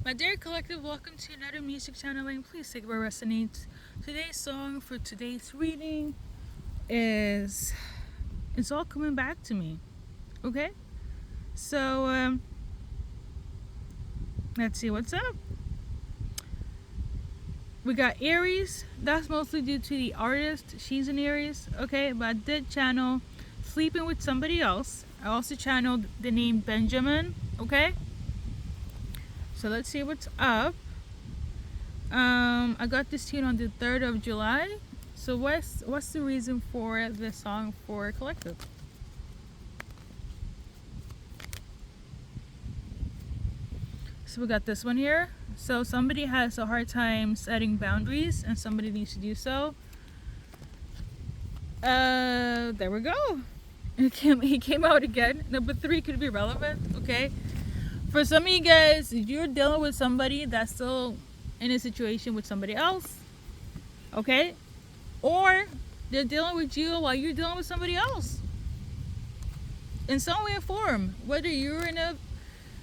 My dear collective, welcome to another music channeling. Please take what resonates. Today's song for today's reading is It's All Coming Back to Me. Okay? So, let's see what's up. We got Aries. That's mostly due to the artist. She's an Aries. Okay? But I did channel Sleeping with Somebody Else. I also channeled the name Benjamin. Okay? So let's see what's up. I got this tune on the 3rd of July. So what's the reason for this song for collective? So we got this one here. So somebody has a hard time setting boundaries and somebody needs to do so. There we go. He came out again. Number 3 could be relevant, okay? For some of you guys, you're dealing with somebody that's still in a situation with somebody else, okay? Or they're dealing with you while you're dealing with somebody else. In some way or form, whether you're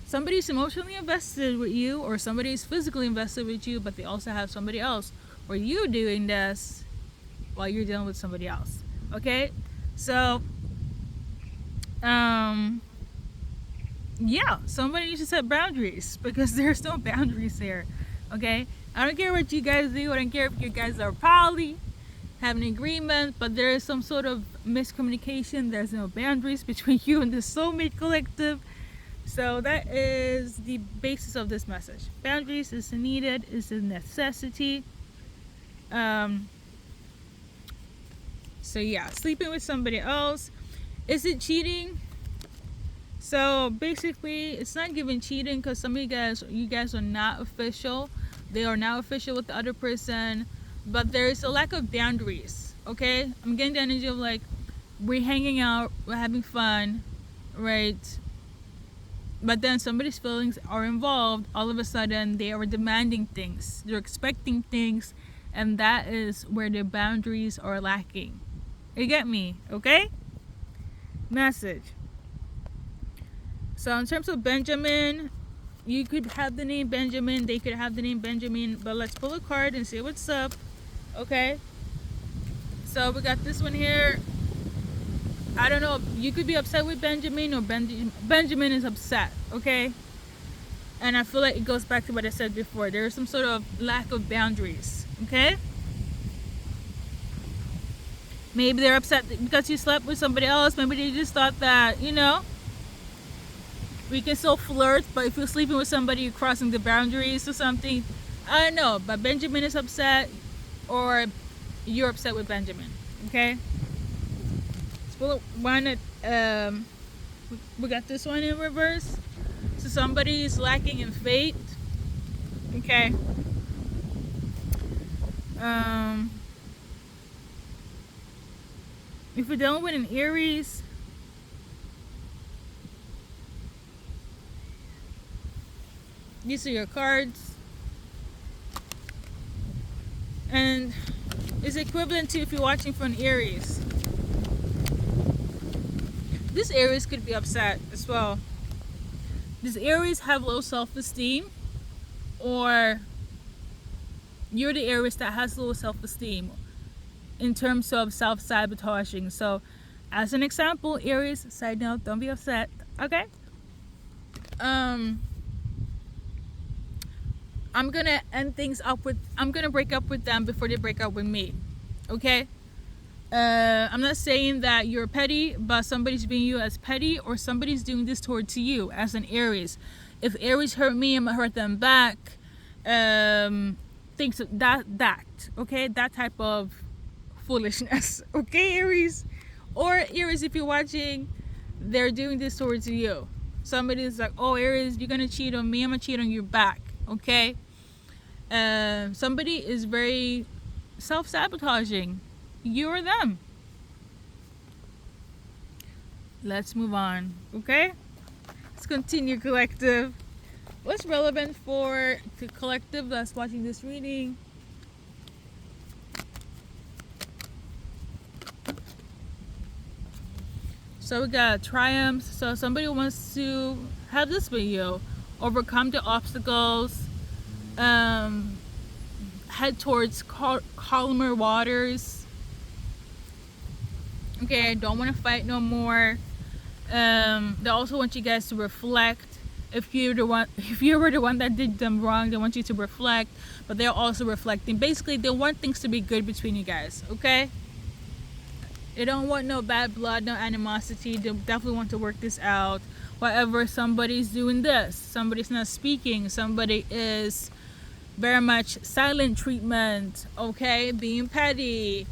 somebody's emotionally invested with you or somebody's physically invested with you, but they also have somebody else, or you doing this while you're dealing with somebody else, okay? So, yeah, somebody needs to set boundaries because there's no boundaries here, okay? I don't care what you guys do. I don't care if you guys are poly, have an agreement, but there is some sort of miscommunication. There's no boundaries between you and the Soulmate collective. So that is the basis of this message. Boundaries is needed, is a necessity. So yeah, sleeping with somebody else. Is it cheating? So basically, it's not given cheating because some of you guys are not official. They are now official with the other person, but there is a lack of boundaries. Okay, I'm getting the energy of like we're hanging out, we're having fun, right? But then somebody's feelings are involved. All of a sudden, they are demanding things. They're expecting things, and that is where their boundaries are lacking. You get me? Okay? Message. So in terms of Benjamin, you could have the name Benjamin, they could have the name Benjamin, but let's pull a card and see what's up. Okay? So we got this one here. I don't know, you could be upset with Benjamin or Benjamin is upset, okay? And I feel like it goes back to what I said before. There's some sort of lack of boundaries, okay? Maybe they're upset because you slept with somebody else. Maybe they just thought that, we can still flirt, but if you're sleeping with somebody, you're crossing the boundaries or something. I don't know, but Benjamin is upset or you're upset with Benjamin, okay? So we got this one in reverse. So somebody is lacking in faith, okay? If you're dealing with an Aries, these are your cards. And it's equivalent to if you're watching for an Aries. This Aries could be upset as well. These Aries have low self-esteem, or you're the Aries that has low self-esteem in terms of self-sabotaging. So as an example, Aries, side note, don't be upset, okay? I'm gonna I'm gonna break up with them before they break up with me, okay? I'm not saying that you're petty, but somebody's being you as petty, or somebody's doing this towards you as an Aries. If Aries hurt me, I'm gonna hurt them back. Things that okay, that type of foolishness, okay, Aries? Or Aries, if you're watching, they're doing this towards you. Somebody's like, oh, Aries, you're gonna cheat on me, I'm gonna cheat on you back, okay? Somebody is very self-sabotaging. You or them. Let's move on, okay? Let's continue, collective. What's relevant for the collective that's watching this reading? So we got triumphs. So somebody wants to have this video overcome the obstacles, um, head towards calmer waters. Okay, don't want to fight no more. They also want you guys to reflect. If you were the one that did them wrong, they want you to reflect. But they're also reflecting. Basically, they want things to be good between you guys. Okay. They don't want no bad blood, no animosity. They definitely want to work this out. Whatever, somebody's doing this, somebody's not speaking, somebody is very much silent treatment, okay, being petty,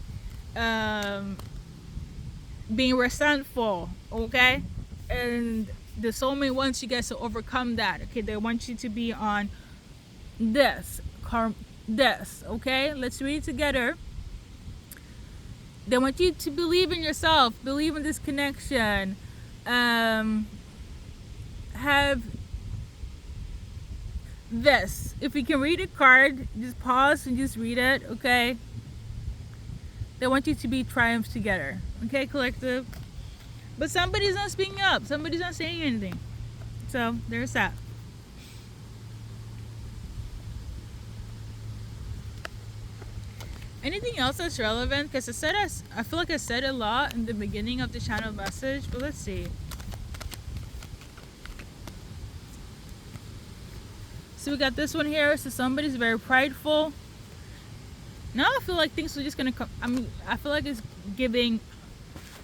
being resentful, okay, and the soulmate wants you guys to overcome that, okay. They want you to be on this, okay. Let's read it together. They want you to believe in yourself, believe in this connection, have this. If you can read a card, just pause and just read it, okay? They want you to be triumphed together, okay, collective? But somebody's not speaking up, somebody's not saying anything. So, there's that. Anything else that's relevant? Because I feel like I said a lot in the beginning of the channel message, but let's see. So we got this one here. So somebody's very prideful. Now I feel like things are just gonna come. I feel like it's giving.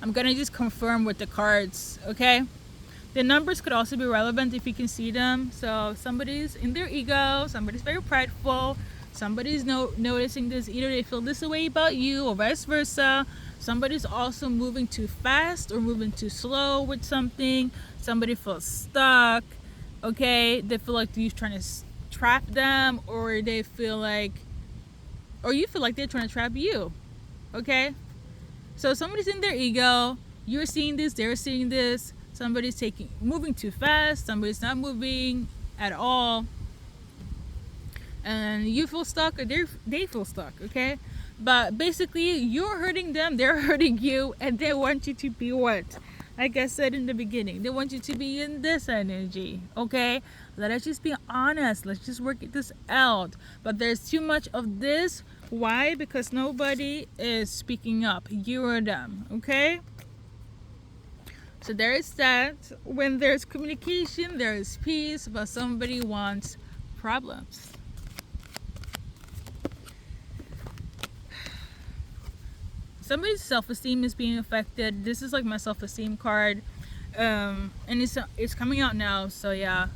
I'm gonna just confirm with the cards, okay? The numbers could also be relevant if you can see them. So somebody's in their ego. Somebody's very prideful. Somebody's noticing this. Either they feel this way about you or vice versa. Somebody's also moving too fast or moving too slow with something. Somebody feels stuck. Okay, they feel like you're trying to trap them, or they feel like, or you feel like they're trying to trap you. Okay, so somebody's in their ego. You're seeing this. They're seeing this. Somebody's moving too fast. Somebody's not moving at all. And you feel stuck, or they feel stuck, okay? But basically, you're hurting them, they're hurting you, and they want you to be what? Like I said in the beginning, they want you to be in this energy, okay? Let us just be honest. Let's just work this out. But there's too much of this. Why? Because nobody is speaking up. You or them, okay? So there is that. When there's communication, there is peace, but somebody wants problems. Somebody's self-esteem is being affected. This is like my self-esteem card, and it's coming out now. So yeah,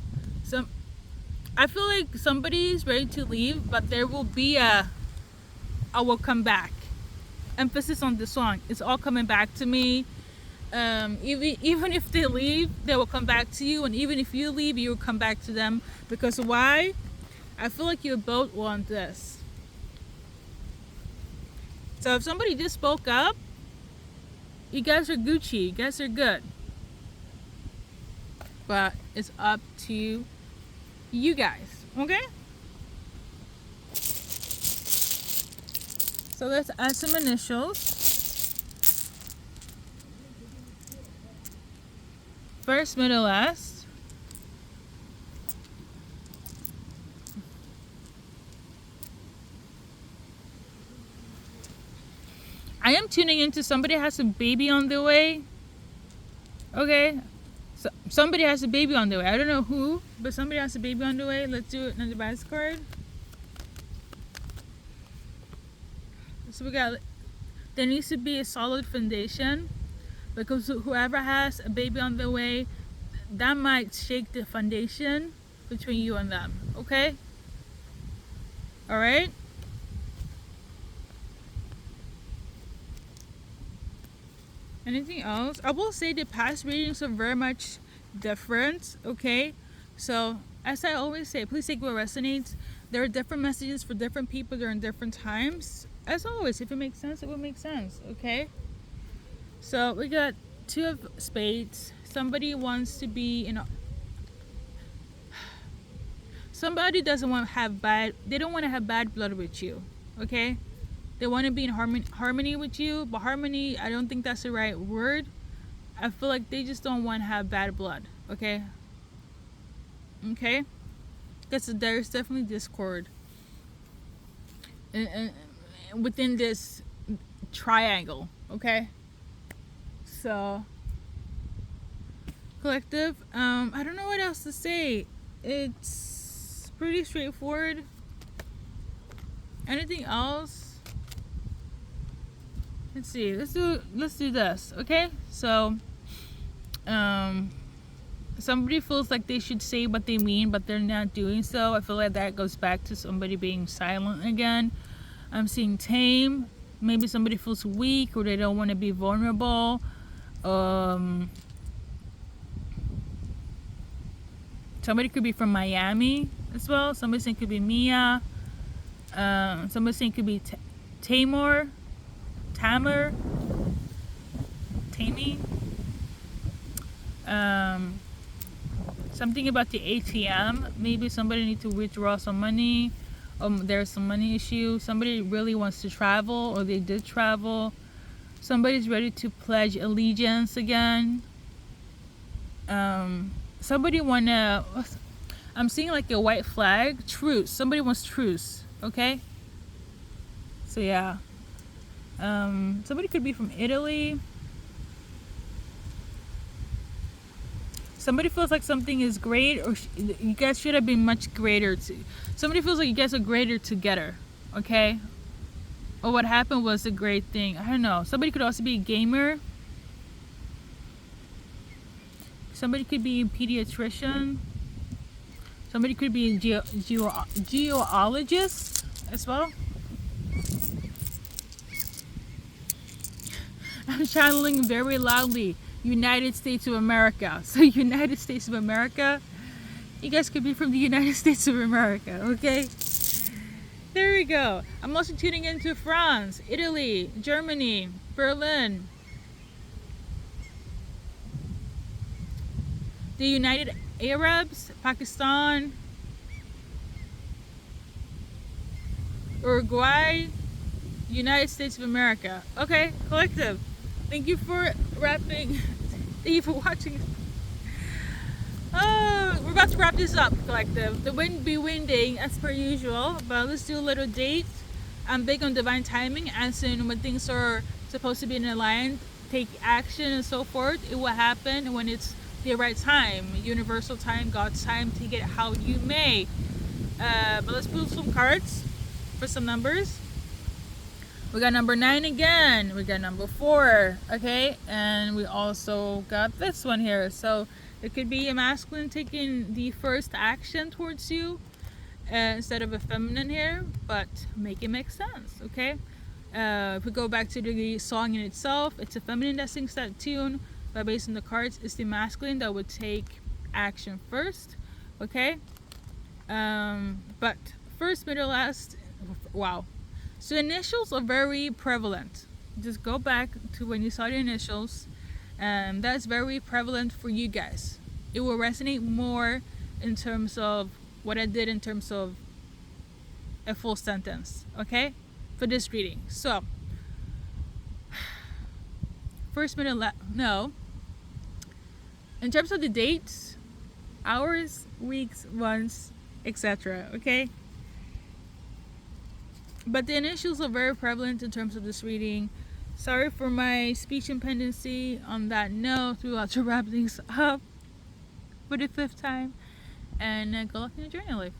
I feel like somebody's ready to leave, but there will be I will come back. Emphasis on the song. It's all coming back to me. Even if they leave, they will come back to you, and even if you leave, you will come back to them. Because why? I feel like you both want this. So if somebody just spoke up, you guys are Gucci. You guys are good. But it's up to you guys. Okay? So let's add some initials. First, middle, last. I am tuning into somebody has a baby on the way. Okay. So somebody has a baby on the way. I don't know who, but somebody has a baby on the way. Let's do another advice card. So we got, there needs to be a solid foundation, because whoever has a baby on the way, that might shake the foundation between you and them. Okay? All right? Anything else? I will say the past readings are very much different, okay? So, as I always say, please take what resonates. There are different messages for different people during different times. As always, if it makes sense, it will make sense, okay? So, we got 2 of spades. Somebody wants to be in a... Somebody doesn't want to have they don't want to have bad blood with you, okay? They want to be in harmony with you, but harmony, I don't think that's the right word. I feel like they just don't want to have bad blood, okay? Okay? Because there's definitely discord. within this triangle. Okay, so collective. I don't know what else to say. It's pretty straightforward. Anything else? Let's see. Let's do this. Okay. So, somebody feels like they should say what they mean, but they're not doing so. I feel like that goes back to somebody being silent again. I'm seeing tame. Maybe somebody feels weak or they don't want to be vulnerable. Somebody could be from Miami as well. Somebody saying could be Mia. Somebody saying could be Tamar. Tammy. Something about the ATM. Maybe somebody needs to withdraw some money. There's some money issue. Somebody really wants to travel, or they did travel. Somebody's ready to pledge allegiance again. Somebody wanna. I'm seeing like a white flag. Truce. Somebody wants truce. Okay. So yeah. Somebody could be from Italy. Somebody feels like something is great, or you guys should have been much greater. Somebody feels like you guys are greater together, okay? Or what happened was a great thing. I don't know. Somebody could also be a gamer. Somebody could be a pediatrician. Somebody could be a geologist as well. I'm channeling very loudly. United States of America. So United States of America, you guys could be from the United States of America, okay? There we go. I'm also tuning into France, Italy, Germany, Berlin, the United Arabs, Pakistan, Uruguay, United States of America. Okay, collective. Thank you for wrapping. Thank you for watching. Oh, we're about to wrap this up, collective. The wind be winding as per usual, but let's do a little date. I'm big on divine timing, as in when things are supposed to be in a line, take action and so forth. It will happen when it's the right time, universal time, God's time. Take it how you may. But let's pull some cards for some numbers. We got number 9 again. We got number 4. Okay, and we also got this one here. So it could be a masculine taking the first action towards you instead of a feminine here, but make it make sense. Okay. If we go back to the song in itself, it's a feminine that sings that tune, but based on the cards, it's the masculine that would take action first. Okay. But first, middle, last. Wow. So initials are very prevalent. Just go back to when you saw the initials. That's very prevalent for you guys. It will resonate more in terms of what I did in terms of a full sentence. Okay? For this reading. So, first, middle, no. In terms of the dates, hours, weeks, months, etc. Okay? But the initials are very prevalent in terms of this reading. Sorry for my speech impendency on that note. We'll have to wrap things up for the 5th time. And good luck in your journey life.